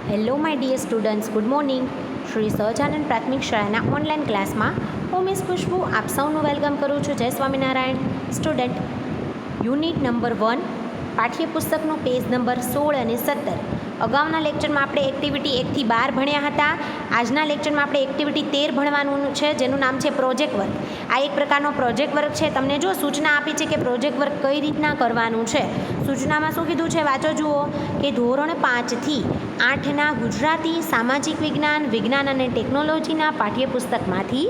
Hello my dear students, good morning. Shri Sahajanand પ્રાથમિક શાળાના online ક્લાસમાં હું મિસ ખુશ્બુ આપ સૌનું વેલકમ કરું છું. જય સ્વામિનારાયણ. સ્ટુડન્ટ, યુનિટ નંબર 1 પાઠ્યપુસ્તકનું પેજ નંબર 16 અને 17. અગાઉના લેક્ચરમાં આપણે એક્ટિવિટી 1 થી 12 ભણ્યા હતા. આજના લેક્ચરમાં આપણે એક્ટિવિટી 13 ભણવાનું છે, જેનું નામ છે પ્રોજેક્ટ વર્ક. આ એક પ્રકારનો પ્રોજેક્ટ વર્ક છે. તમને જો સૂચના આપી છે કે પ્રોજેક્ટ વર્ક કઈ રીતના કરવાનું છે. સૂચનામાં શું કીધું છે વાંચો જુઓ કે ધોરણ 5 થી 8ના ગુજરાતી, સામાજિક વિજ્ઞાન, વિજ્ઞાન અને ટેકનોલોજીના પાઠ્યપુસ્તકમાંથી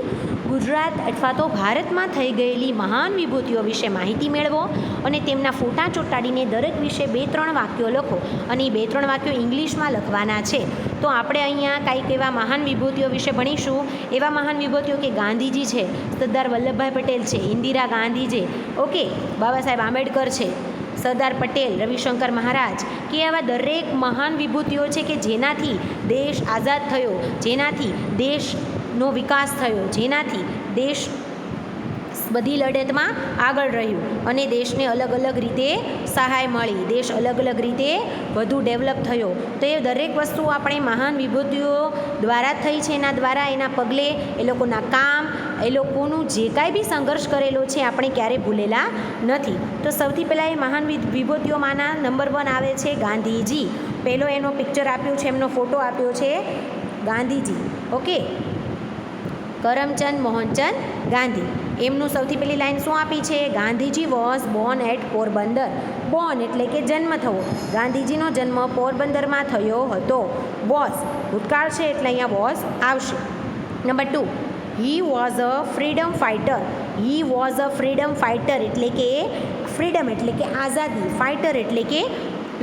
ગુજરાત અથવા તો ભારતમાં થઈ ગયેલી મહાન વિભૂતિઓ વિશે માહિતી મેળવો અને તેમના ફોટા ચોંટાડીને દરેક વિશે 2-3 વાક્યો લખો અને એ 2-3 વાક્યો ઇંગ્લિશમાં લખવાના છે. તો આપણે અહીંયા કાંઈક એવા મહાન વિભૂતિઓ વિશે ભણીશું. એવા મહાન વિભૂતિઓ કે ગાંધીજી છે, સરદાર વલ્લભભાઈ પટેલ છે, ઇન્દિરા ગાંધી છે, ઓકે, બાબા સાહેબ આંબેડકર છે, સરદાર પટેલ, રવિશંકર મહારાજ, કે આવા દરેક મહાન વિભૂતિઓ છે કે જેનાથી દેશ આઝાદ થયો, જેનાથી દેશનો વિકાસ થયો, જેનાથી દેશ બધી લડતમાં આગળ રહ્યું અને દેશને અલગ અલગ રીતે સહાય મળી, દેશ અલગ અલગ રીતે વધુ ડેવલપ થયો. તો એ દરેક વસ્તુ આપણે મહાન વિભૂતિઓ દ્વારા થઈ છે. એના દ્વારા, એના પગલે એ લોકોના કામ, એ લોકોનું જે કાંઈ બી સંઘર્ષ કરેલો છે આપણે ક્યારેય ભૂલેલા નથી. તો સૌથી પહેલાં એ મહાન વિભૂતિઓમાંના નંબર 1 આવે છે ગાંધીજી. પહેલો એનો પિક્ચર આપ્યું છે, એમનો ફોટો આપ્યો છે ગાંધીજી, ઓકે, કરમચંદ મોહનચંદ ગાંધી. એમનું સૌથી પહેલી લાઈન શું આપી છે? Gandhiji was born at Porbandar. Born એટલે કે જન્મ થવો. ગાંધીજીનો જન્મ પોરબંદરમાં થયો હતો. વોઝ ભૂતકાળ છે એટલે અહીંયા વોઝ આવશે. Number 2, he was a freedom fighter. He was a freedom fighter એટલે કે ફ્રીડમ એટલે કે આઝાદી, ફાઇટર એટલે કે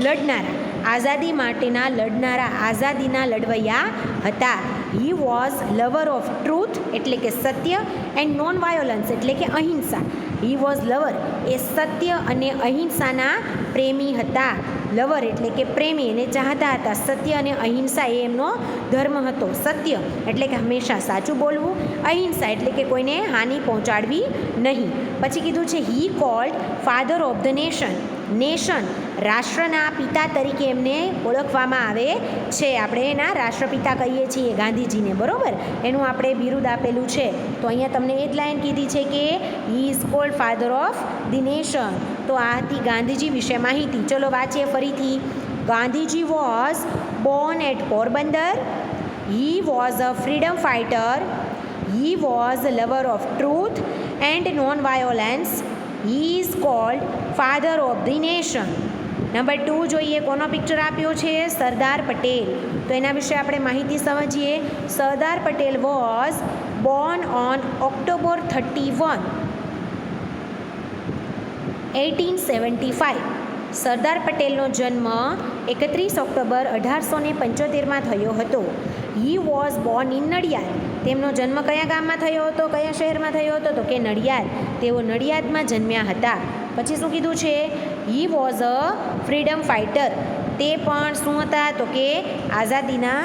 લડનારા, આઝાદી માટેના લડનારા, આઝાદીના લડવૈયા હતા. He was lover of truth એટલે કે સત્ય, એન્ડ નોન વાયોલન્સ એટલે કે અહિંસા. હી વોઝ લવર એ સત્ય અને અહિંસાના પ્રેમી હતા. લવર એટલે કે પ્રેમી, એને ચાહતા હતા. સત્ય અને અહિંસા એ એમનો ધર્મ હતો. સત્ય એટલે કે હંમેશા સાચું બોલવું, અહિંસા એટલે કે કોઈને હાનિ પહોંચાડવી નહીં. પછી કીધું છે he called father of the nation. Nation રાષ્ટ્રના પિતા તરીકે એમને ઓળખવામાં આવે છે. આપણે એના રાષ્ટ્રપિતા કહીએ છીએ ગાંધીજીને, બરાબર, એનું આપણે બિરુદ આપેલું છે. તો અહીંયા તમને એ જ લાઈન કીધી છે કે he is called father of the nation. તો આ હતી ગાંધીજી વિશે માહિતી. ચલો વાંચીએ ફરીથી. Gandhiji was born at Porbandar. He was a freedom fighter. He was lover of truth and non violence. He is called father of the nation. Number 2 જોઈએ, કોનો પિક્ચર આપ્યો છે? સરદાર પટેલ. તો એના વિશે આપણે માહિતી સમજીએ. સરદાર Patel was born on October 31, 1875. સરદાર પટેલનો જન્મ 31 ઓક્ટોબર 1875માં થયો હતો. He was born in Nadiad. તેમનો જન્મ કયા ગામમાં થયો હતો, કયા શહેરમાં થયો હતો? તો કે નડિયાદ. તેઓ નડિયાદમાં જન્મ્યા હતા. પછી શું કીધું છે? હી વોઝ અ ફ્રીડમ ફાઇટર. તે પણ શું હતા? તો કે આઝાદીની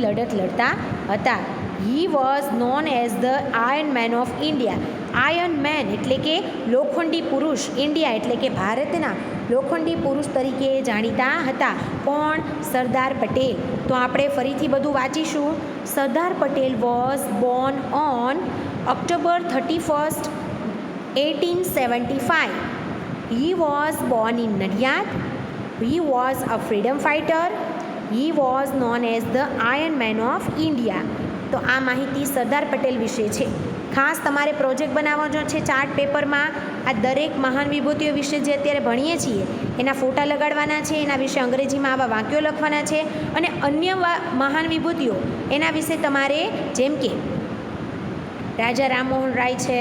લડત લડતા હતા. He was known as the iron man of India. Iron man એટલે કે લોખંડી પુરુષ, ઇન્ડિયા એટલે કે ભારતના લોખંડી પુરુષ તરીકે જાણીતા હતા. કોણ? સરદાર પટેલ. તો આપણે ફરીથી બધું વાંચીશું. Sardar Patel was born on October 31st, 1875. He was born in Nadyad. He was a freedom fighter. He was known as the Iron Man of India. તો આ માહિતી સરદાર પટેલ વિશે છે. ખાસ તમારે પ્રોજેક્ટ બનાવવાનો છે ચાર્ટ પેપરમાં. આ દરેક મહાન વિભૂતિઓ વિશે જે અત્યારે ભણીએ છીએ એના ફોટા લગાડવાના છે, એના વિશે અંગ્રેજીમાં આવા વાક્યો લખવાના છે અને અન્ય મહાન વિભૂતિઓ એના વિશે તમારે, જેમ કે રાજા રામમોહન રાય છે,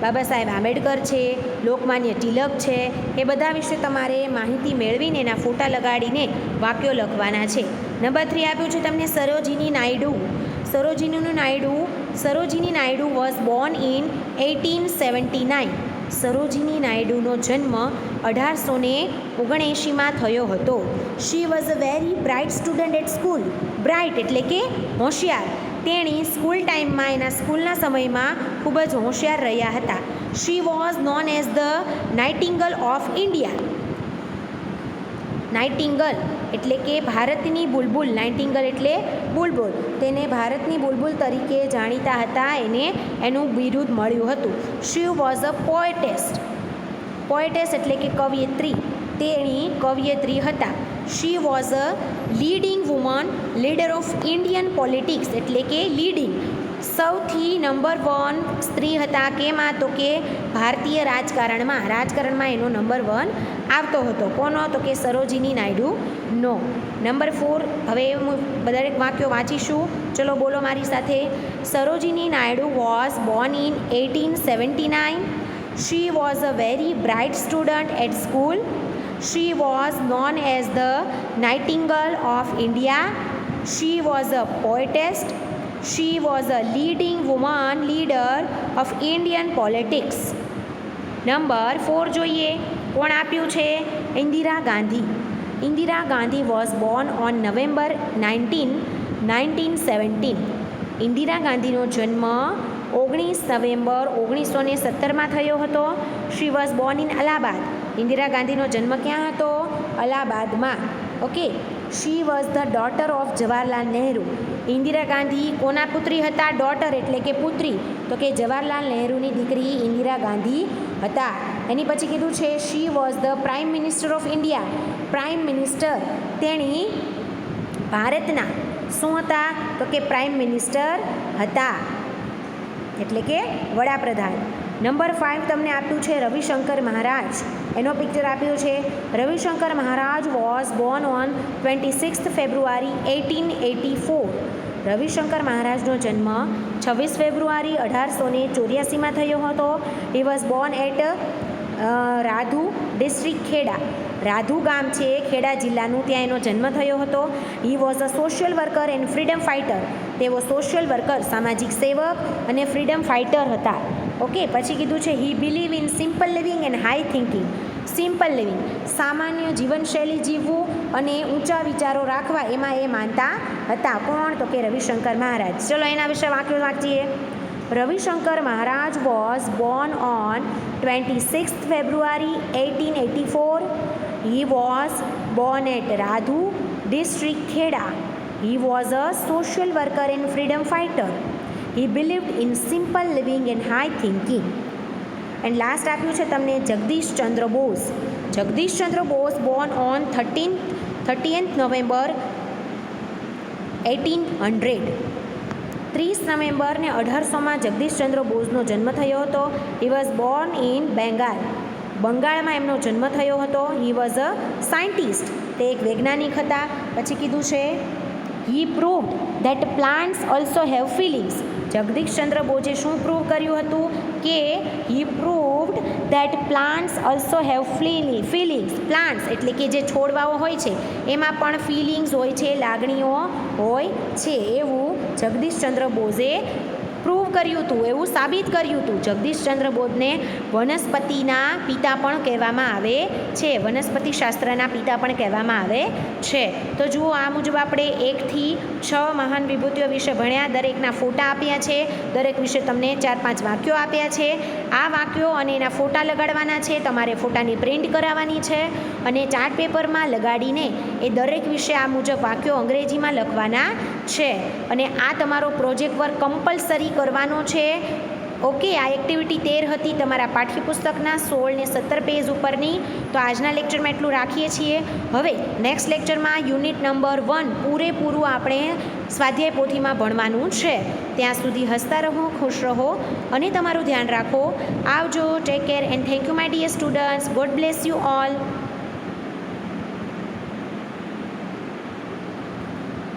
બાબા સાહેબ આંબેડકર છે, લોકમાન્ય તિલક છે, એ બધા વિશે તમારે માહિતી મેળવીને એના ફોટા લગાડીને વાક્યો લખવાના છે. નંબર 3 આપ્યું છે તમને Sarojini Naidu. Sarojini Naidu was born in 1879. Sarojini નાયડુનો જન્મ 1879માં થયો હતો. She was a very bright student at school. Bright એટલે કે હોશિયાર. તેણી સ્કૂલ ટાઈમમાં, એના સ્કૂલના સમયમાં ખૂબ જ હોશિયાર રહ્યા હતા. She was known as the nightingale of India. Nightingale એટલે કે ભારતની બુલબુલ, નાઇટિંગલ એટલે બુલબુલ, તેને ભારતની બુલબુલ તરીકે જાણીતા હતા, એને એનું બિરુદ મળ્યું હતું. શી વોઝ અ પોએટેસ એટલે કે કવયત્રી, તેણી કવયત્રી હતા. She was a leading woman, leader of Indian politics એટલે કે લીડિંગ, સૌથી નંબર 1 સ્ત્રી હતા. કેમાં? તો કે ભારતીય રાજકારણમાં એનો નંબર 1 આવતો હતો. કોનો? તો કે સરોજિની નાયડુ નો. નંબર 4, હવે દરેક વાક્યો વાંચીશું. ચલો બોલો મારી સાથે. Sarojini Naidu was born in 1879. She was a very bright student at school. She was known as the Nightingale of India. She was a poetess. She was a leading woman leader of Indian politics. Number 4 જોઈએ. કોણ આપ્યું છે? Indira Gandhi. Indira Gandhi was born on November 19, 1917. Indira ગાંધીનો જન્મ 19 નવેમ્બર 1917માં થયો હતો. She was born in Allahabad. Indira ગાંધીનો જન્મ ક્યાં હતો? અલ્હાબાદમાં. Okay. She was the daughter of Jawaharlal Nehru. Indira Gandhi કોના પુત્રી હતા? ડોટર એટલે કે પુત્રી, તો કે જવાહરલાલ નહેરુની દીકરી ઇન્દિરા ગાંધી હતા. એની પછી કીધું છે she was the prime minister of India. Prime minister, તેણી ભારતના શું હતા? તો કે પ્રાઇમ મિનિસ્ટર હતા, એટલે કે વડાપ્રધાન. નંબર 5 તમને આપ્યું છે રવિશંકર મહારાજ. એનો પિક્ચર આપ્યું છે. Ravishankar Maharaj was born on 26 February 1884. Ravishankar મહારાજનો જન્મ 26 ફેબ્રુઆરી 1884માં થયો હતો. He was born at Radhu district Kheda. Radhu ગામ છે ખેડા જિલ્લાનું, ત્યાં એનો જન્મ થયો હતો. He was a social worker and freedom fighter. તેઓ સોશિયલ વર્કર, સામાજિક સેવક અને ફ્રીડમ ફાઇટર હતા. ઓકે. પછી કીધું છે he believe in simple living and high thinking. Simple living, સામાન્ય જીવનશૈલી જીવવું અને ઊંચા વિચારો રાખવા, એમાં એ માનતા હતા. કોણ? તો કે રવિશંકર મહારાજ. ચલો એના વિશે વાક્યો વાંચીએ. Ravishankar Maharaj was born on 26 February 1884. He was born at Radhu district Kheda. He was a social worker and freedom fighter. He believed in simple living and high thinking. And last આપ્યું છે તમને Jagdish Chandra Bose. Jagdish Chandra Bose born on 30th November 1800. 30 નવેમ્બર ને 1800માં જગદીશ ચંદ્ર બોઝનો જન્મ થયો હતો. He was born in Bengal. બંગાળમાં એમનો જન્મ થયો હતો. He was a scientist. તે એક વૈજ્ઞાનિક હતા. પછી કીધું છે he proved that plants also have feelings. Jagdishchandra બોઝે શું પ્રૂવ કર્યું હતું? કે he proved that plants also have feelings. Plants એટલે કે જે છોડવાઓ હોય છે એમાં પણ ફિલિંગ્સ હોય છે, લાગણીઓ હોય છે, એવું જગદીશચંદ્ર બોઝે પ્રૂવ કર્યું હતું, એવું સાબિત કર્યું હતું. જગદીશચંદ્ર બોઝને વનસ્પતિના પિતા પણ કહેવામાં આવે છે. વનસ્પતિ શાસ્ત્રના પિતા પણ કહેવામાં આવે છે. તો જુઓ, આ મુજબ આપણે 1 થી 6 મહાન વિભૂતિઓ વિશે ભણ્યા. દરેકના ફોટા આપ્યા છે. દરેક વિશે તમને 4-5 વાક્યો આપ્યા છે. આ વાક્યો અને એના ફોટા લગાડવાના છે. તમારે ફોટાની પ્રિન્ટ કરાવવાની છે અને ચાર્ટ પેપરમાં લગાડીને એ દરેક વિશે આ મુજબ વાક્યો અંગ્રેજીમાં લખવાના છે. અને આ તમારો પ્રોજેક્ટ વર્ક કમ્પલસરી કરવાનો છે. ઓકે. આ એક્ટિવિટી 13 હતી તમારા પાઠ્યપુસ્તકના 16 ને 17 પેજ ઉપરની. તો આજના લેક્ચરમાં એટલું રાખીએ છીએ. હવે નેક્સ્ટ લેક્ચરમાં યુનિટ નંબર 1 પૂરેપૂરું આપણે સ્વાધ્યાય પોથીમાં ભણવાનું છે. ત્યાં સુધી હસતા રહો, ખુશ રહો અને તમારું ધ્યાન રાખો. આવજો. Take care and thank you my dear students. God bless you all.